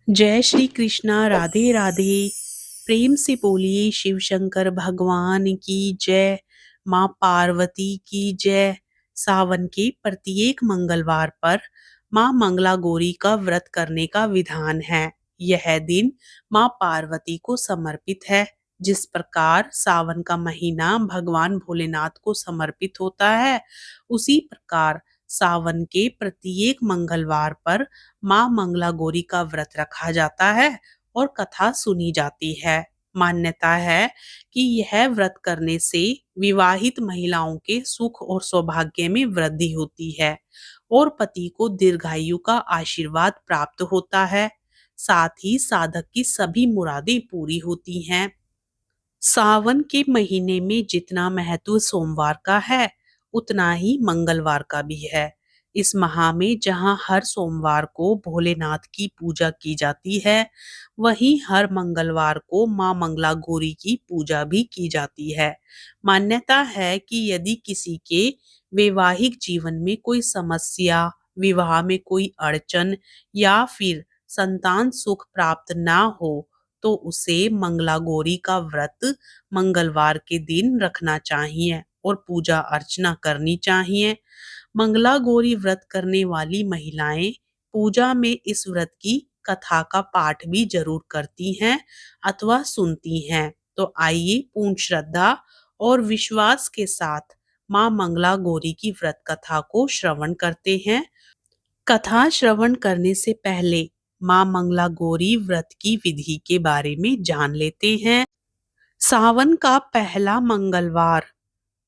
जय श्री कृष्णा, राधे राधे। प्रेम से बोलिए शिव शंकर भगवान की जय। माँ पार्वती की जय। सावन के प्रत्येक मंगलवार पर माँ मंगला गौरी का व्रत करने का विधान है। यह दिन माँ पार्वती को समर्पित है। जिस प्रकार सावन का महीना भगवान भोलेनाथ को समर्पित होता है, उसी प्रकार सावन के प्रत्येक मंगलवार पर माँ मंगला गौरी का व्रत रखा जाता है और कथा सुनी जाती है। मान्यता है कि यह व्रत करने से विवाहित महिलाओं के सुख और सौभाग्य में वृद्धि होती है और पति को दीर्घायु का आशीर्वाद प्राप्त होता है। साथ ही साधक की सभी मुरादें पूरी होती हैं। सावन के महीने में जितना महत्व सोमवार का है, उतना ही मंगलवार का भी है। इस माह में जहां हर सोमवार को भोलेनाथ की पूजा की जाती है, वहीं हर मंगलवार को मां मंगला गौरी की पूजा भी की जाती है। मान्यता है कि यदि किसी के वैवाहिक जीवन में कोई समस्या, विवाह में कोई अड़चन या फिर संतान सुख प्राप्त ना हो, तो उसे मंगला गौरी का व्रत मंगलवार के दिन रखना चाहिए और पूजा अर्चना करनी चाहिए। मंगला गौरी व्रत करने वाली महिलाएं पूजा में इस व्रत की कथा का पाठ भी जरूर करती हैं अथवा सुनती हैं। तो आइए पूर्ण श्रद्धा और विश्वास के साथ माँ मंगला गौरी की व्रत कथा को श्रवण करते हैं। कथा श्रवण करने से पहले माँ मंगला गौरी व्रत की विधि के बारे में जान लेते हैं। सावन का पहला मंगलवार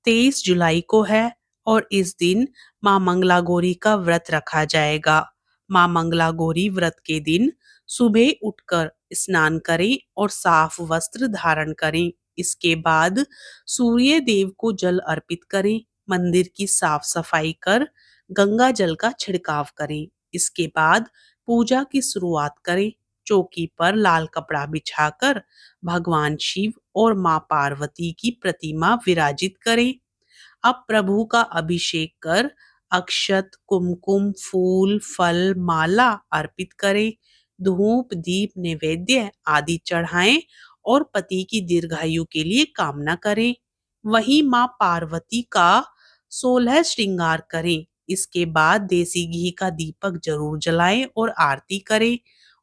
23 जुलाई को है और इस दिन माँ मंगला गौरी का व्रत रखा जाएगा। माँ मंगला गौरी व्रत के दिन सुबह उठकर स्नान करें और साफ वस्त्र धारण करें। इसके बाद सूर्य देव को जल अर्पित करें। मंदिर की साफ सफाई कर गंगा जल का छिड़काव करें। इसके बाद पूजा की शुरुआत करें। चौकी पर लाल कपड़ा बिछाकर भगवान शिव और माँ पार्वती की प्रतिमा विराजित करें। अब प्रभु का अभिषेक कर अक्षत, कुमकुम, फूल, फल, माला अर्पित करें। धूप, दीप, नैवेद्य आदि चढ़ाएं और पति की दीर्घायु के लिए कामना करें। वहीं माँ पार्वती का 16 श्रृंगार करें। इसके बाद देसी घी का दीपक जरूर जलाएं और आरती करें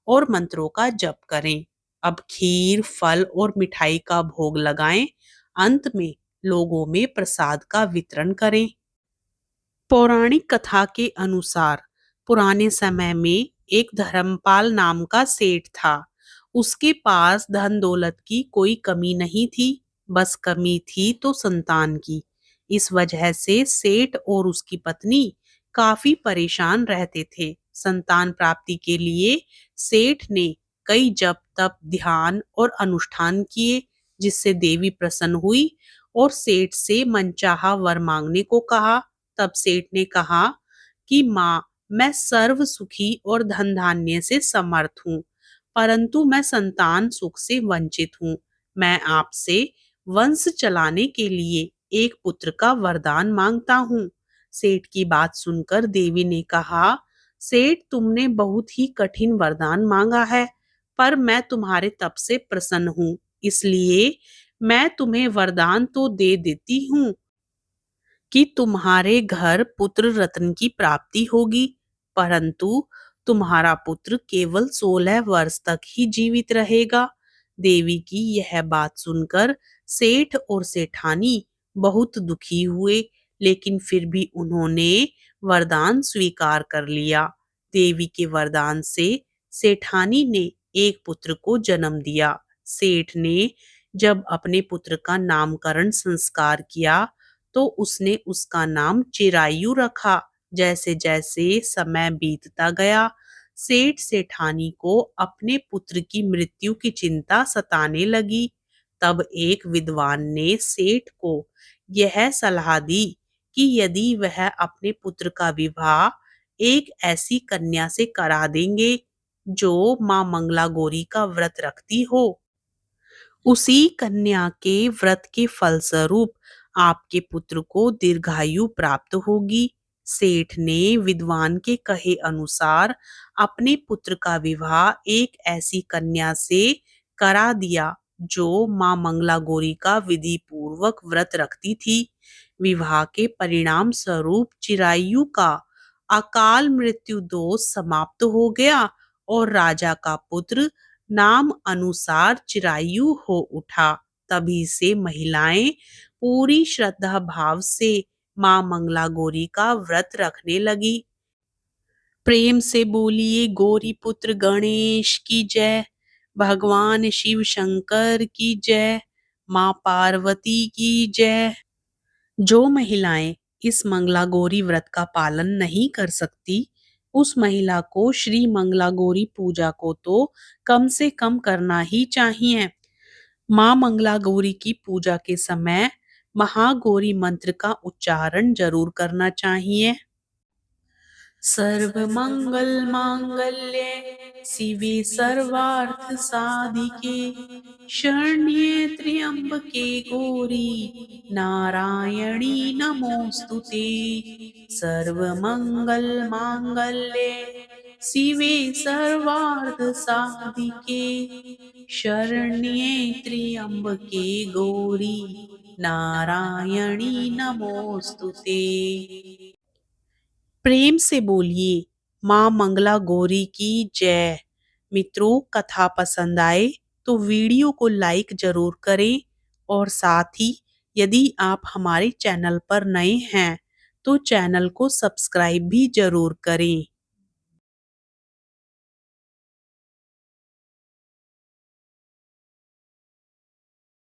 और मंत्रों का जप करें। अब खीर, फल और मिठाई का भोग लगाएं। अंत में लोगों में प्रसाद का वितरण करें। पौराणिक कथा के अनुसार पुराने समय में एक धर्मपाल नाम का सेठ था। उसके पास धन दौलत की कोई कमी नहीं थी, बस कमी थी तो संतान की। इस वजह से सेठ और उसकी पत्नी काफी परेशान रहते थे। संतान प्राप्ति के लिए सेठ ने कई जप तप, ध्यान और अनुष्ठान किए, जिससे देवी प्रसन्न हुई और सेठ से मनचाहा वर मांगने को कहा। तब सेठ ने कहा कि माँ, मैं सर्व सुखी और धन धान्य से समर्थ हूँ, परंतु मैं संतान सुख से वंचित हूँ। मैं आपसे वंश चलाने के लिए एक पुत्र का वरदान मांगता हूँ। सेठ की बात सुनकर देवी ने कहा, सेठ, तुमने बहुत ही कठिन वरदान मांगा है, पर मैं तुम्हारे तप से प्रसन्न हूँ, इसलिए मैं तुम्हें वरदान तो दे देती हूँ कि तुम्हारे घर पुत्र रत्न की प्राप्ति होगी, परंतु तुम्हारा पुत्र केवल 16 वर्ष तक ही जीवित रहेगा। देवी की यह बात सुनकर सेठ और सेठानी बहुत दुखी हुए, लेकिन फिर भी उन्होंने वरदान स्वीकार कर लिया। देवी के वरदान से सेठानी ने एक पुत्र को जन्म दिया। सेठ ने जब अपने पुत्र का नामकरण संस्कार किया, तो उसने उसका नाम चिरायु रखा। जैसे जैसे समय बीतता गया, सेठ सेठानी को अपने पुत्र की मृत्यु की चिंता सताने लगी। तब एक विद्वान ने सेठ को यह सलाह दी कि यदि वह अपने पुत्र का विवाह एक ऐसी कन्या से करा देंगे जो मां मंगला गौरी का व्रत रखती हो, उसी कन्या के व्रत के फलस्वरूप आपके पुत्र को दीर्घायु प्राप्त होगी। सेठ ने विद्वान के कहे अनुसार अपने पुत्र का विवाह एक ऐसी कन्या से करा दिया जो मां मंगला गौरी का विधि पूर्वक व्रत रखती थी। विवाह के परिणाम स्वरूप चिरायु का अकाल मृत्यु दोष समाप्त हो गया और राजा का पुत्र नाम अनुसार चिरायु हो उठा। तभी से महिलाएं पूरी श्रद्धा भाव से मां मंगला गौरी का व्रत रखने लगी। प्रेम से बोलिए गौरी पुत्र गणेश की जय, भगवान शिव शंकर की जय, मां पार्वती की जय। जो महिलाएं इस मंगला गौरी व्रत का पालन नहीं कर सकती, उस महिला को श्री मंगला गौरी पूजा को तो कम से कम करना ही चाहिए। मां मंगला गौरी की पूजा के समय महागौरी मंत्र का उच्चारण जरूर करना चाहिए। सर्वमंगल मांगल्ये शिवे सर्वार्थ साधिके शरण्ये त्र्यंबके गौरी नारायणी नमोस्तुते। सर्वमंगल मांगल्ये शिवे सर्वार्थ साधिके शरण्ये त्र्यंबके गौरी नारायणी नमोस्तुते। प्रेम से बोलिए मां मंगला गौरी की जय। मित्रों, कथा पसंद आए तो वीडियो को लाइक जरूर करें और साथ ही यदि आप हमारे चैनल पर नए हैं तो चैनल को सब्सक्राइब भी जरूर करें।